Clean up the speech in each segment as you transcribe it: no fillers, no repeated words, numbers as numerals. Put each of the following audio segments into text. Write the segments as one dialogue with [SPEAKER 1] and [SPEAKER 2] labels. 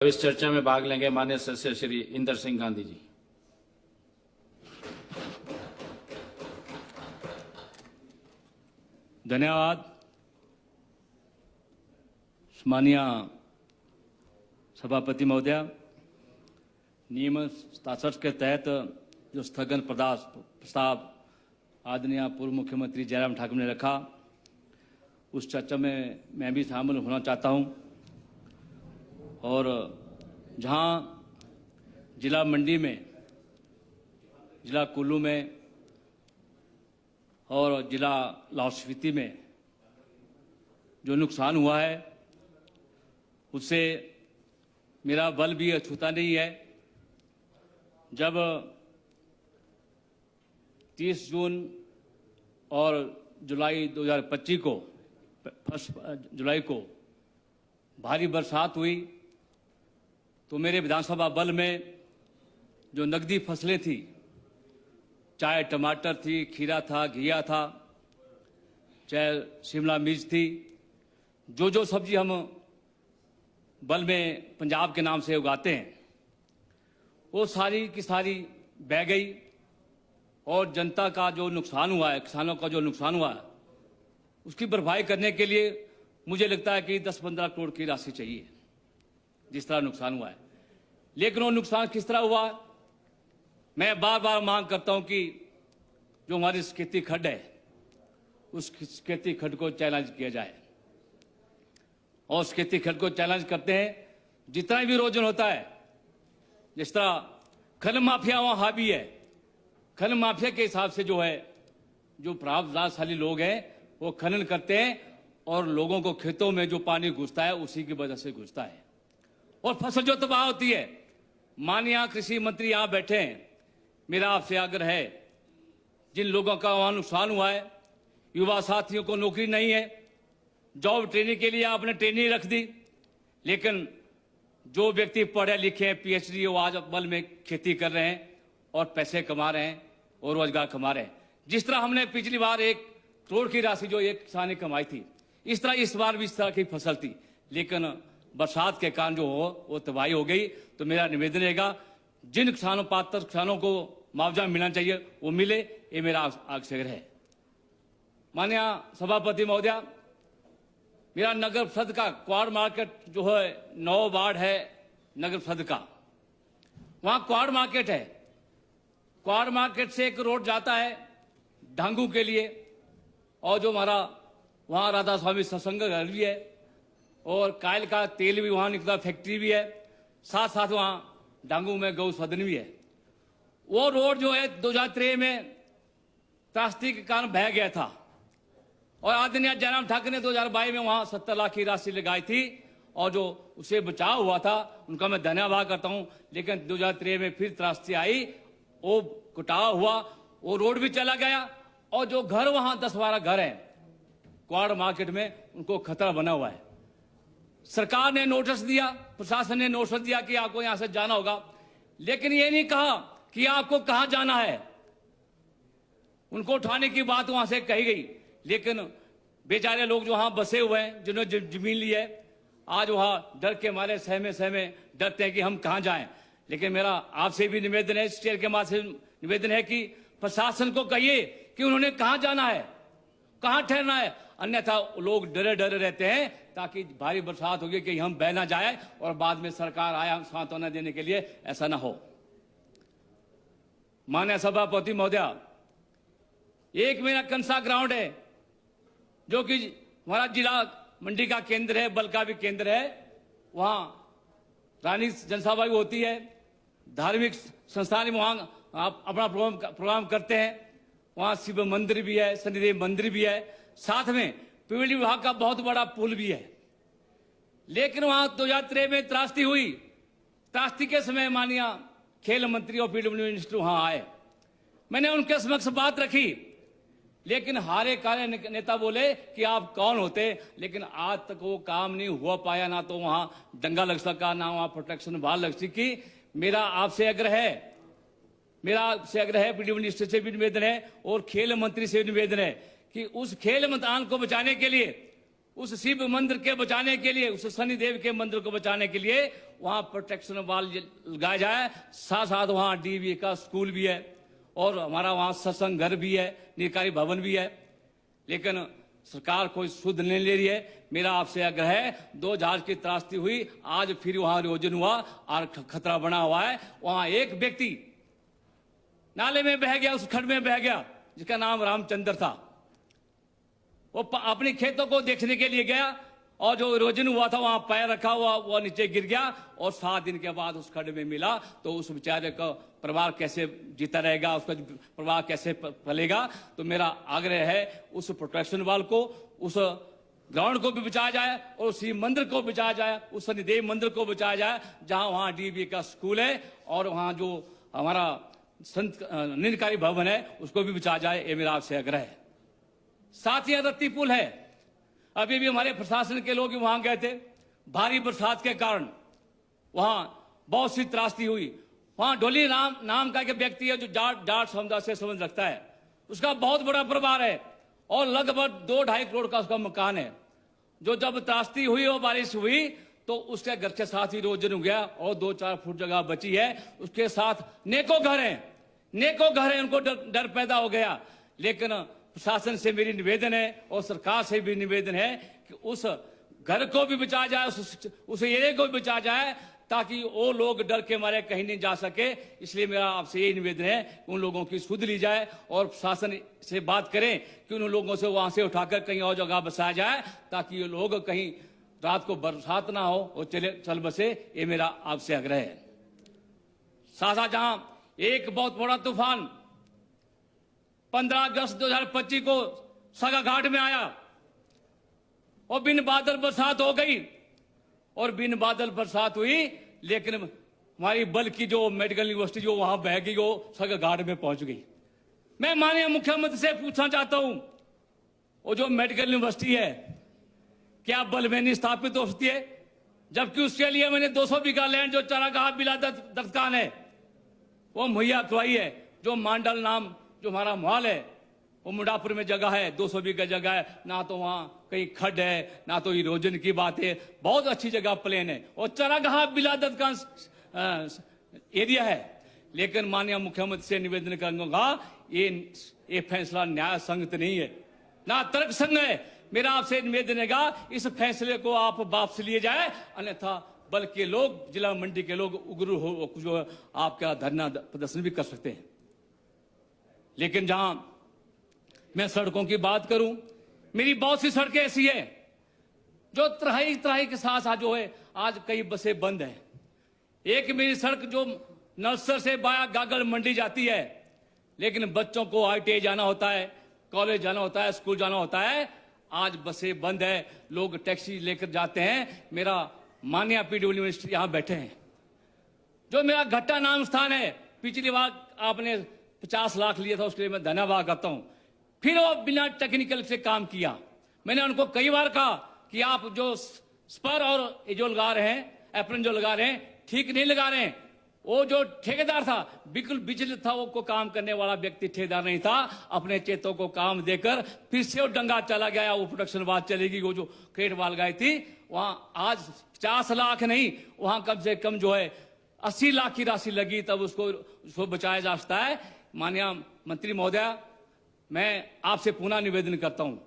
[SPEAKER 1] इस चर्चा में भाग लेंगे माननीय सदस्य श्री इंदर सिंह गांधी जी।
[SPEAKER 2] धन्यवाद। माननीय सभापति महोदय, नियम 67 के तहत जो स्थगन प्रस्ताव आदरणीय पूर्व मुख्यमंत्री जयराम ठाकुर ने रखा, उस चर्चा में मैं भी शामिल होना चाहता हूं। और जहां जिला मंडी में, जिला कुल्लू में और जिला लाहौल स्पीति में जो नुकसान हुआ है, उससे मेरा बल भी अछूता नहीं है। जब 30 जून और जुलाई 2025 को 1 जुलाई को भारी बरसात हुई तो मेरे विधानसभा बल में जो नकदी फसलें थी, चाहे टमाटर थी, खीरा था, घिया था, चाहे शिमला मिर्च थी, जो सब्जी हम बल में पंजाब के नाम से उगाते हैं, वो सारी की सारी बह गई। और जनता का जो नुकसान हुआ है, किसानों का जो नुकसान हुआ है, उसकी भरपाई करने के लिए मुझे लगता है कि 10-15 करोड़ की राशि चाहिए, जिस तरह नुकसान हुआ है। लेकिन वो नुकसान किस तरह हुआ, मैं बार बार मांग करता हूं कि जो हमारी स्केती खड्ड है, उस स्केती खड्ड को चैलेंज किया जाए। और स्केती खड्ड को चैलेंज करते हैं, जितना भी इरोजन होता है, जिस तरह खनन माफिया वहां हावी है, खनन माफिया के हिसाब से जो है, जो प्रभावशाली लोग हैं वो खनन करते हैं और लोगों को खेतों में जो पानी घुसता है उसी की वजह से घुसता है और फसल जो तबाह होती है। माननीय कृषि मंत्री यहां बैठे हैं, मेरा आपसे आग्रह है, जिन लोगों का वहां नुकसान हुआ है, युवा साथियों को नौकरी नहीं है, जॉब ट्रेनिंग के लिए आपने ट्रेनिंग रख दी, लेकिन जो व्यक्ति पढ़े लिखे हैं, पीएचडी, वो आज बल में खेती कर रहे हैं और पैसे कमा रहे हैं और रोजगार कमा रहे हैं। जिस तरह हमने पिछली बार 1 करोड़ की राशि जो एक किसान ने कमाई थी, इस तरह इस बार भी इस तरह की फसल थी, लेकिन बरसात के कारण जो हो वो तबाही हो गई। तो मेरा निवेदन रहेगा, जिन किसानों, पात्र किसानों को मुआवजा मिलना चाहिए वो मिले, ये मेरा आग्रह है। माननीय सभापति महोदय, मेरा नगर परिषद का क्वाड मार्केट जो है 9 वार्ड है नगर परिषद का, वहां क्वाड मार्केट है। क्वाड मार्केट से एक रोड जाता है ढांगू के लिए, और जो हमारा वहां राधा स्वामी सत्संग घर भी है और कायल का तेल भी वहां निकलता, फैक्ट्री भी है, साथ साथ वहां ढांगू में गौ सदन भी है। वो रोड जो है 2013 में त्रासदी के कारण बह गया था और आदरणीय जयराम ठाकुर ने 2022 में वहां 70 लाख की राशि लगाई थी और जो उसे बचाव हुआ था उनका मैं धन्यवाद करता हूं। लेकिन 2013 में फिर त्रासदी आई, वो कटाव हुआ, वो रोड भी चला गया और जो घर वहां 10-12 घर हैं क्वाड मार्केट में, उनको खतरा बना हुआ है। सरकार ने नोटिस दिया, प्रशासन ने नोटिस दिया कि आपको यहां से जाना होगा, लेकिन ये नहीं कहा कि आपको कहां जाना है। उनको उठाने की बात वहां से कही गई, लेकिन बेचारे लोग जो वहां बसे हुए हैं, जिन्होंने जमीन ली है, आज वहां डर के मारे सहमे डरते हैं कि हम कहां जाएं। लेकिन मेरा आपसे भी निवेदन है, इस चेयर के माध्यम से निवेदन है कि प्रशासन को कहिए कि उन्होंने कहां जाना है, कहां ठहरना है, अन्यथा लोग डरे रहते हैं ताकि भारी बरसात होगी कि हम बह ना जाए और बाद में सरकार आया सांत्वना देने के लिए, ऐसा ना हो। माननीय सभापति महोदय, एक मेरा कंसा ग्राउंड है जो कि हमारा जिला मंडी का केंद्र है, बल का भी केंद्र है। वहां रानी जनसभा भी होती है, धार्मिक संस्थान वहां आप अपना प्रोग्राम करते हैं। वहां शिव मंदिर भी है, शनिदेव मंदिर भी है, साथ में पीडब्ल्यूडी विभाग का बहुत बड़ा पुल भी है। लेकिन वहां 2013 में त्रासदी हुई, त्रासदी के समय माननीय खेल मंत्री और पीडब्ल्यूडी मिनिस्टर वहां आए, मैंने उनके समक्ष बात रखी, लेकिन हारे काले नेता बोले कि आप कौन होते, लेकिन आज तक वो काम नहीं हुआ पाया, ना तो वहां दंगा लग सका, ना वहां प्रोटेक्शन बहाल लग सकी। मेरा आपसे आग्रह है, पीडब्ल्यूडी मिनिस्टर से भी निवेदन है और खेल मंत्री से भी निवेदन है कि उस खेल मैदान को बचाने के लिए, उस शिव मंदिर के बचाने के लिए, उस शनिदेव के मंदिर को बचाने के लिए वहां प्रोटेक्शन वाल लगाया जाए, साथ साथ वहां डीवी का स्कूल भी है और हमारा वहां सत्संग घर भी है, निकाय भवन भी है। लेकिन सरकार कोई सुध नहीं ले रही है। मेरा आपसे आग्रह है, 2 जहाज की त्रासदी हुई, आज फिर वहां नियोजन हुआ और खतरा बना हुआ है। वहां एक व्यक्ति नाले में बह गया, उस खड्ड में बह गया, जिसका नाम रामचंद्र था। वो अपने खेतों को देखने के लिए गया और जो इरोजन हुआ था वहां पैर रखा हुआ, वो नीचे गिर गया और 7 दिन के बाद उस खड्ड में मिला। तो उस बेचारे का परिवार कैसे जीता रहेगा, उसका परिवार कैसे पलेगा? तो मेरा आग्रह है, उस प्रोटेक्शन वाल को, उस ग्राउंड को भी बचाया जाए और उसी मंदिर को बचाया जाए, उस शनिदेव मंदिर को बचाया जाए जहां वहां डीबी का स्कूल है और वहां जो हमारा संत निरकारी भवन है उसको भी बचाया जाए। ये मेरा आपसे आग्रह है। साथ ही रत्ती पुल है, अभी भी हमारे प्रशासन के लोग वहां गए थे। भारी बरसात के कारण वहां बहुत सी त्रासदी हुई। वहां ढोली नाम का एक व्यक्ति है जो जाट समुदाय से संबंध रखता है। उसका बहुत बड़ा परिवार है और लगभग 2-2.5 करोड़ का उसका मकान है। जो जब त्रासदी हुई और बारिश हुई तो उसके घर के साथ ही इरोजन हो गया और 2-4 फुट जगह बची है। उसके साथ नेको घर हैं, उनको डर पैदा हो गया। लेकिन प्रशासन से मेरी निवेदन है और सरकार से भी निवेदन है कि उस घर को भी बचाया जाए, उस एरिया को भी बचाया जाए, ताकि वो लोग डर के मारे कहीं नहीं जा सके। इसलिए मेरा आपसे यही निवेदन है कि उन लोगों की सुध ली जाए और प्रशासन से बात करें कि उन लोगों से वहां से उठाकर कहीं और जगह बसाया जाए, ताकि ये लोग कहीं रात को बरसात ना हो और चल बसे। ये मेरा आपसे आग्रह है। साथ जहां एक बहुत बड़ा तूफान 15 अगस्त 2025 को सगा घाट में आया और बिन बादल बरसात हो गई और बिन बादल बरसात हुई, लेकिन हमारी बल की जो मेडिकल यूनिवर्सिटी जो वहां बह गई, वो सगा घाट में पहुंच गई। मैं माननीय मुख्यमंत्री से पूछना चाहता हूं, वो जो मेडिकल यूनिवर्सिटी है क्या बल में नहीं स्थापित हो सकती है? जबकि उसके लिए मैंने 200 बीघा लैंड जो चारागाह बिला दत्तान है वो मुहैया करवाई है। जो मांडल नाम जो हमारा महल है, वो मुंडापुर में जगह है, 200 बीघा जगह है। ना तो वहां कहीं खड्ड है, ना तो इरोजन की बात है, बहुत अच्छी जगह प्लेन है और चारागाह बिलादत का एरिया है। लेकिन माननीय मुख्यमंत्री से निवेदन करूंगा, ये फैसला न्याय संगत नहीं है, ना तर्क संग है। मेरा आपसे निवेदन है, इस फैसले को आप वापस लिए जाए, अन्यथा बल के लोग, जिला मंडी के लोग उग्र हो जो आपका धरना प्रदर्शन भी कर सकते हैं। लेकिन जहां मैं सड़कों की बात करूं, मेरी बहुत सी सड़कें ऐसी है जो तराई के साथ साथ जो है आज कई बसें बंद हैं। एक मेरी सड़क जो नलसर से बाया गागड़ मंडी जाती है, लेकिन बच्चों को ITI जाना होता है, कॉलेज जाना होता है, स्कूल जाना होता है, आज बसें बंद है, लोग टैक्सी लेकर जाते हैं। मेरा माननीय PW मिनिस्टर यहां बैठे हैं। जो मेरा घट्टा नाम स्थान है, पिछली बार आपने 50 लाख लिया था, उसके लिए मैं धन्यवाद करता हूं। फिर वो बिना टेक्निकल से काम किया। मैंने उनको कई बार कहा कि आप जो स्पर और जो लगा रहे हैं, एप्रन जो लगा रहे हैं, ठीक नहीं लगा रहे हैं। वो जो ठेकेदार था बिल्कुल बिचलित था, वो को काम करने वाला व्यक्ति ठेकेदार नहीं था। अपने चेतों को काम देकर फिर से वो डंगा चला गया। वो प्रोडक्शन बात चलेगी, वो जो क्रेट वाल गई थी, वहां आज 50 लाख नहीं, वहां कम से कम जो है 80 लाख की राशि लगी, तब उसको बचाया जा सकता है। माननीय मंत्री महोदय, मैं आपसे पुनः निवेदन करता हूं,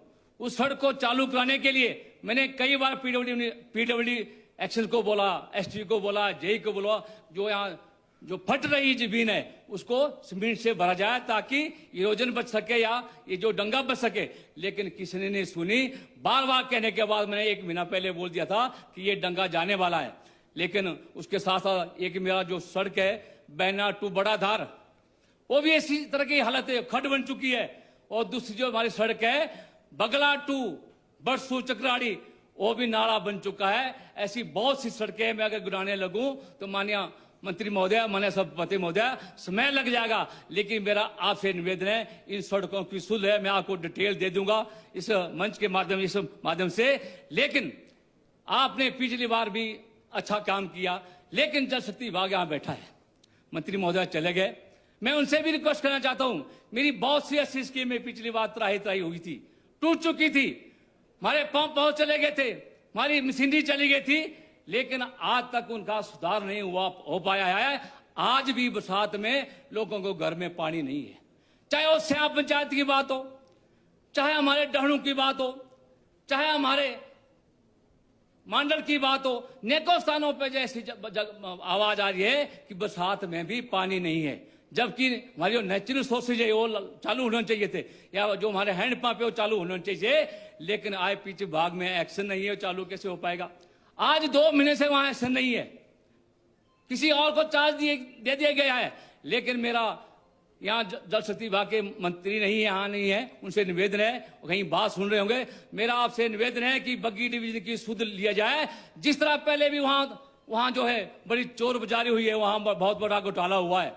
[SPEAKER 2] उस सड़क को चालू कराने के लिए मैंने कई बार PWD एक्शन को बोला, ST को बोला, JE को बोला, जो यहाँ जो फट रही जमीन है उसको सीमेंट से भरा जाए ताकि इरोजन बच सके या ये जो डंगा बच सके। लेकिन किसी ने नहीं सुनी। बार बार कहने के बाद मैंने 1 महीना पहले बोल दिया था कि ये डंगा जाने वाला है। लेकिन उसके साथ साथ एक मेरा जो सड़क है बैना टू बड़ा धार, वो भी इसी तरह की हालत है, खड्ड बन चुकी है। और दूसरी जो हमारी सड़क है बगला टू बरसू चक्राड़ी, वो भी नाला बन चुका है। ऐसी बहुत सी सड़कें मैं अगर गिनाने लगूं तो माननीय मंत्री महोदय, माननीय सभापति महोदय, समय लग जाएगा। लेकिन मेरा आपसे निवेदन है, इन सड़कों की सुध है, मैं आपको डिटेल दे दूंगा इस मंच के माध्यम से। लेकिन आपने पिछली बार भी अच्छा काम किया, लेकिन जल शक्ति विभाग यहां बैठा है, मंत्री महोदय चले गए। मैं उनसे भी रिक्वेस्ट करना चाहता हूं, मेरी बहुत सी ऐसी स्कीमें पिछली बार त्राही हुई थी, टूट चुकी थी, हमारे पंप बहुत चले गए थे, हमारी मशीनरी चली गई थी, लेकिन आज तक उनका सुधार नहीं हो पाया है। आज भी बरसात में लोगों को घर में पानी नहीं है, चाहे वो स्याप पंचायत की बात हो, चाहे हमारे डहणू की बात हो, चाहे हमारे मांडल की बात हो। नेकों स्थानों पे जैसी आवाज आ रही है कि बरसात में भी पानी नहीं है, जबकि हमारी जो नेचुरल सोर्सेज है वो चालू होने चाहिए थे, या जो हमारे हैंड पंप है वो चालू होने चाहिए, लेकिन आईपीएच विभाग में एक्शन नहीं है। चालू कैसे हो पाएगा? आज 2 महीने से वहां एक्शन नहीं है, किसी और को चार्ज दे दिया गया है। लेकिन मेरा यहाँ जल शक्ति विभाग के मंत्री नहीं है, यहाँ नहीं है, उनसे निवेदन है, कहीं बात सुन रहे होंगे, मेरा आपसे निवेदन है कि बग्गी डिवीजन की सुध लिया जाए। जिस तरह पहले भी वहां जो है बड़ी चोर बाजारी हुई है, वहां बहुत बड़ा घोटाला हुआ है,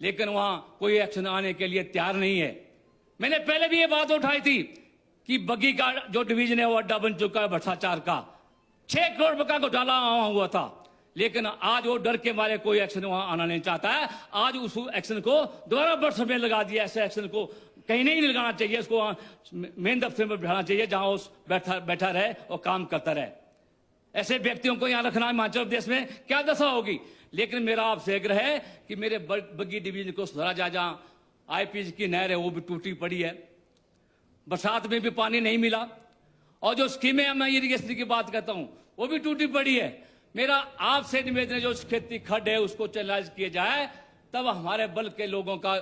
[SPEAKER 2] लेकिन वहां कोई एक्शन आने के लिए तैयार नहीं है। मैंने पहले भी ये बात उठाई थी कि बग्गी का जो डिवीजन है वो अड्डा बन चुका है भ्रष्टाचार का, 6 करोड़ रुपए का घोटाला वहां हुआ था, लेकिन आज वो डर के मारे कोई एक्शन वहां आना नहीं चाहता है। आज उस एक्शन को दोबारा बरस में लगा दिया। ऐसे एक्शन को कहीं नहीं लगाना चाहिए, इसको मेन दफ्तर में बिठाना चाहिए जहां वो बैठा रहे और काम करता रहे। ऐसे व्यक्तियों को यहां रखना हिमाचल प्रदेश में क्या दशा होगी? लेकिन मेरा आपसे आग्रह है कि मेरे बग्गी डिवीजन को सुधारा जाए, जहां आईपीएच की नहर है वो भी टूटी पड़ी है, बरसात में भी पानी नहीं मिला, और जो स्कीमें मैं इरिगेशन की बात करता हूं वो भी टूटी पड़ी है। मेरा आपसे निवेदन है जो खेती खड्ड है उसको चैलेंज किया जाए, तब हमारे बल के लोगों का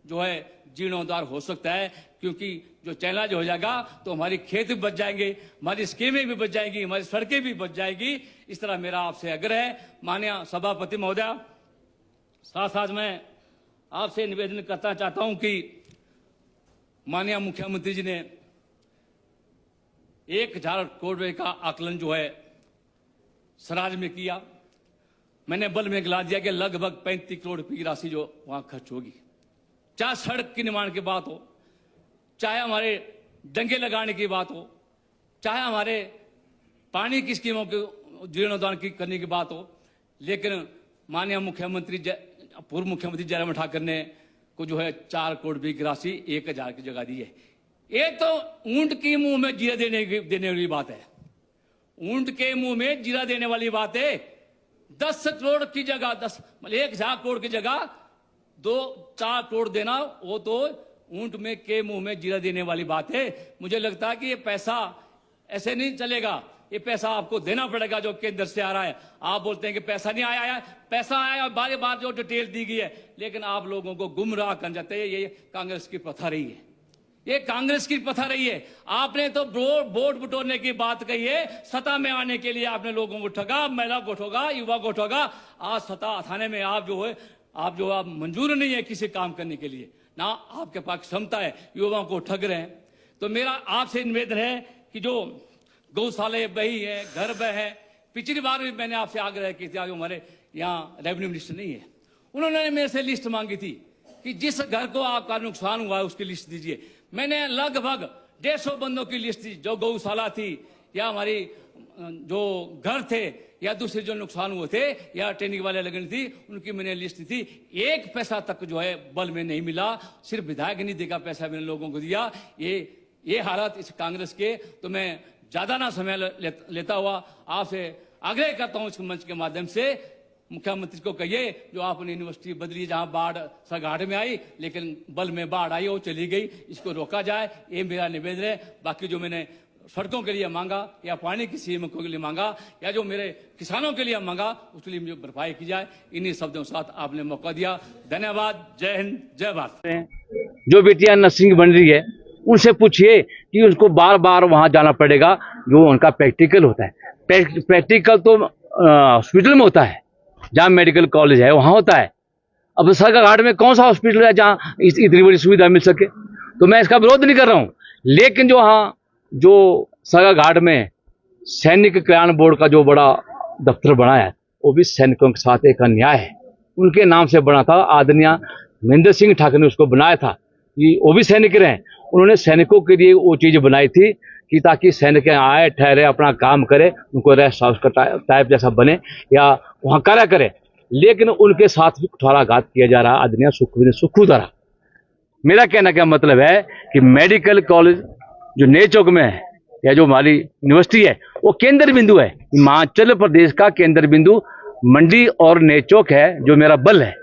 [SPEAKER 2] जो है जीर्णोद्धार हो सकता है, क्योंकि जो चैलेंज हो जाएगा तो हमारी खेत भी बच जाएंगे, हमारी स्कीमें भी बच जाएंगी, हमारी सड़कें भी बच जाएगी। इस तरह मेरा आपसे आग्रह है। माननीय सभापति महोदय, साथ साथ मैं आपसे निवेदन करना चाहता हूं कि माननीय मुख्यमंत्री जी ने 1000 करोड़ रुपए का आकलन जो है सराज में किया। मैंने बल में गिला दिया कि लगभग 35 करोड़ रुपए की राशि जो वहां खर्च होगी, चाहे सड़क के निर्माण की बात हो, चाहे हमारे डंगे लगाने की बात हो, चाहे हमारे पानी की स्कीमों के जीर्णोद्धार करने की बात हो। लेकिन माननीय मुख्यमंत्री पूर्व मुख्यमंत्री जयराम ठाकुर ने को जो है 4 करोड़ रुपए की राशि 1000 की जगह दी है। ये तो ऊंट के मुंह में जीरा देने वाली बात है, ऊंट के मुंह में जीरा देने वाली बात है। 10 करोड़ की जगह 1000 करोड़ की जगह 2-4 करोड़ देना, वो तो ऊंट में के मुंह में जीरा देने वाली बात है। मुझे लगता है कि ये पैसा ऐसे नहीं चलेगा, ये पैसा आपको देना पड़ेगा जो केंद्र से आ रहा है। आप बोलते हैं कि पैसा नहीं आया, पैसा आया, बार बार जो डिटेल दी गई है, लेकिन आप लोगों को गुमराह कर जाते हैं। ये कांग्रेस की प्रथा रही है, ये कांग्रेस की प्रथा रही है। आपने तो वोट बटोरने की बात कही है, सत्ता में आने के लिए आपने लोगों को ठगा, महिला को ठगा, युवा को ठगा। आज सत्ता थाने में आप मंजूर नहीं है किसी काम करने के लिए, ना आपके पास क्षमता है, युवाओं को ठग रहे हैं। तो मेरा आपसे निवेदन है कि जो गौशाले बही है, घर बह है, पिछली बार भी मैंने आपसे आग्रह किया था, हमारे यहाँ रेवेन्यू मिनिस्टर नहीं है, उन्होंने मेरे से लिस्ट मांगी थी कि जिस घर को आपका नुकसान हुआ है उसकी लिस्ट दीजिए। मैंने लगभग 150 बंदों की लिस्ट दी, जो गौशाला थी या हमारी जो घर थे या दूसरे जो नुकसान हुए थे या ट्रेनिंग वाले लगनी थी, उनकी मैंने लिस्ट दी थी। 1 पैसा तक जो है बल में नहीं मिला, सिर्फ विधायक निधि का पैसा मैंने लोगों को दिया। ये हालत इस कांग्रेस के, तो मैं ज्यादा ना समय लेता हुआ आपसे आग्रह करता हूं इस मंच के माध्यम से, मुख्यमंत्री को कहिए जो आपने यूनिवर्सिटी बदली, जहां बाढ़ सरघाट में आई लेकिन बल में बाढ़ आई, वो चली गई, इसको रोका जाए। ये मेरा निवेदन है। बाकी जो मैंने सड़कों के लिए मांगा या पानी की स्कीमों के लिए मांगा या जो मेरे किसानों के लिए मांगा, उसके लिए मुझे भरपाई की जाए। इन्हीं शब्दों के साथ आपने मौका दिया। धन्यवाद। जय हिंद, जय भारत।
[SPEAKER 3] जो बेटियां नर्सिंग बन रही है उनसे पूछिए कि उनको बार बार वहां जाना पड़ेगा, जो उनका प्रैक्टिकल होता है। प्रैक्टिकल तो हॉस्पिटल में होता है, जहाँ मेडिकल कॉलेज है वहां होता है। अब सरकाघाट में कौन सा हॉस्पिटल है जहाँ इतनी बड़ी सुविधा मिल सके? तो मैं इसका विरोध नहीं कर रहा हूं, लेकिन जो सरकाघाट में सैनिक कल्याण बोर्ड का जो बड़ा दफ्तर बना है, वो भी सैनिकों के साथ एक अन्याय है। उनके नाम से बना था, आदरणीय महेंद्र सिंह ठाकुर ने उसको बनाया था कि वो भी सैनिक रहे। उन्होंने सैनिकों के लिए वो चीज बनाई थी कि ताकि सैनिक आए, ठहरे, अपना काम करे, उनको रेस्ट हाउस का टाइप जैसा बने या वहां कार्य करे। लेकिन उनके साथ भी कुठाराघात किया जा रहा आदरणीय सुखविंदर सुक्खू द्वारा। मेरा कहने का मतलब है कि मेडिकल कॉलेज जो नए चौक में है या जो हमारी यूनिवर्सिटी है, वो केंद्र बिंदु है। हिमाचल प्रदेश का केंद्र बिंदु मंडी और नेचौक है, जो मेरा बल है,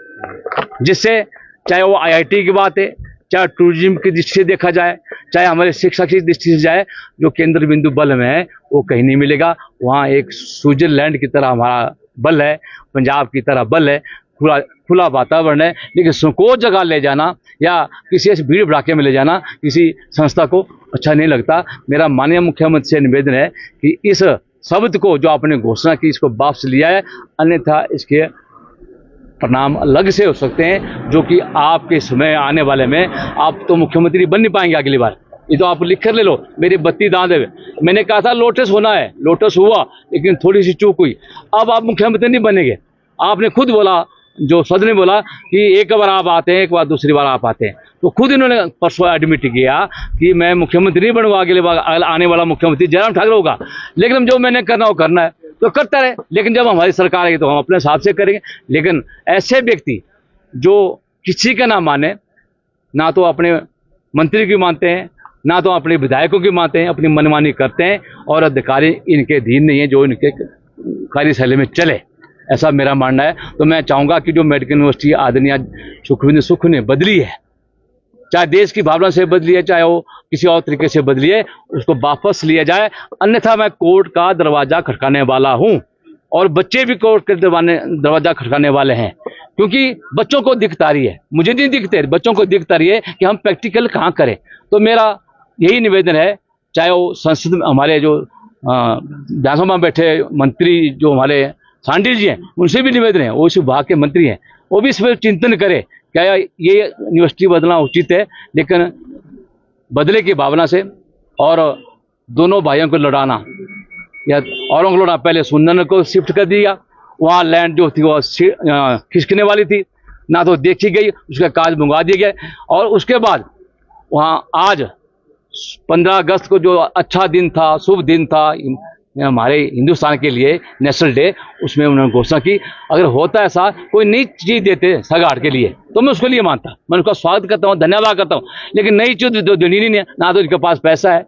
[SPEAKER 3] जिससे चाहे वो IIT की बात है, चाहे टूरिज्म की दृष्टि से देखा जाए, चाहे हमारे शिक्षा की दृष्टि से जाए, जो केंद्र बिंदु बल में है वो कहीं नहीं मिलेगा। वहाँ एक स्विट्जरलैंड की तरह हमारा बल है, पंजाब की तरह बल है, खुला वातावरण है। लेकिन संकोच जगह ले जाना या किसी ऐसी भीड़ भड़ाके में ले जाना किसी संस्था को अच्छा नहीं लगता। मेरा माननीय मुख्यमंत्री से निवेदन है कि इस शब्द को जो आपने घोषणा की इसको वापस लिया है, अन्यथा इसके परिणाम अलग से हो सकते हैं, जो कि आपके समय आने वाले में आप तो मुख्यमंत्री बन नहीं पाएंगे अगली बार। ये तो आप लिख कर ले लो, मेरे 32 दांत है। मैंने कहा था लोटस होना है, लोटस हुआ, लेकिन थोड़ी सी चूक हुई। अब आप मुख्यमंत्री नहीं बनेंगे। आपने खुद बोला, जो सदन ने बोला कि एक बार आप आते हैं, एक बार दूसरी बार आप आते हैं, तो खुद इन्होंने परसों एडमिट किया कि मैं मुख्यमंत्री नहीं बनूंगा, अगले बार आने वाला मुख्यमंत्री जयराम ठाकुर होगा। लेकिन जो मैंने करना वो करना है तो करता रहे, लेकिन जब हमारी सरकार आएगी तो हम अपने हिसाब से करेंगे। लेकिन ऐसे व्यक्ति जो किसी का ना माने, ना तो अपने मंत्री की मानते हैं, ना तो अपने विधायकों की मानते हैं, अपनी मनमानी करते हैं, और अधिकारी इनके अधीन नहीं है जो इनके कार्यशैली में चले, ऐसा मेरा मानना है। तो मैं चाहूँगा कि जो मेडिकल यूनिवर्सिटी आदरणीय सुखविंदर सुक्खू ने बदली है, चाहे देश की भावना से बदली है, चाहे वो किसी और तरीके से बदली है, उसको वापस लिया जाए। अन्यथा मैं कोर्ट का दरवाजा खटकाने वाला हूं, और बच्चे भी कोर्ट के दरवाजा खटकाने वाले हैं, क्योंकि बच्चों को दिक्कत आ रही है, मुझे नहीं दिखते, बच्चों को दिक्कत आ रही है कि हम प्रैक्टिकल कहाँ करें। तो मेरा यही निवेदन है, चाहे वो संसद में हमारे जो विधानसभा में बैठे मंत्री जो हमारे सांडिल जी हैं, उनसे भी निवेदन है, वो इस विभाग के मंत्री हैं, वो भी इस पर चिंतन करें क्या ये यूनिवर्सिटी बदलना उचित है। लेकिन बदले की भावना से और दोनों भाइयों को लड़ाना या औरों को लड़ाना, पहले सुंदर को शिफ्ट कर दिया, वहाँ लैंड जो थी वो खिसकने वाली थी, ना तो देखी गई, उसका काज मंगवा दिया गया। और उसके बाद वहाँ आज 15 अगस्त को जो अच्छा दिन था, शुभ दिन था हमारे हिंदुस्तान के लिए, नेशनल डे, उसमें उन्होंने घोषणा की। अगर होता ऐसा कोई नई चीज देते सगाड़ के लिए तो मैं उसके लिए मानता, मैं उनका स्वागत करता हूँ, धन्यवाद करता हूँ। लेकिन नई चीज जो देनी नहीं है, ना तो इनके पास पैसा है,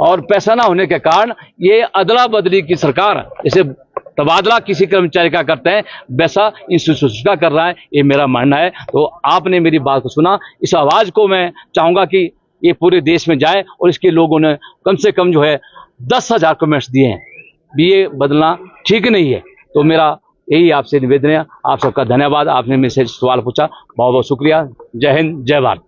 [SPEAKER 3] और पैसा ना होने के कारण ये अदला बदली की सरकार, जैसे तबादला किसी कर्मचारी का करते हैं, वैसा इंस्टीट्यूशन का कर रहा है, ये मेरा मानना है। तो आपने मेरी बात को सुना, इस आवाज को मैं चाहूंगा कि ये पूरे देश में जाए, और इसके लोगों ने कम से कम जो है 10,000 कमेंट्स दिए हैं, ये बदलना ठीक नहीं है। तो मेरा यही आपसे निवेदन है। आप सबका धन्यवाद, आपने मेरे से सवाल पूछा, बहुत बहुत शुक्रिया। जय हिंद, जय भारत।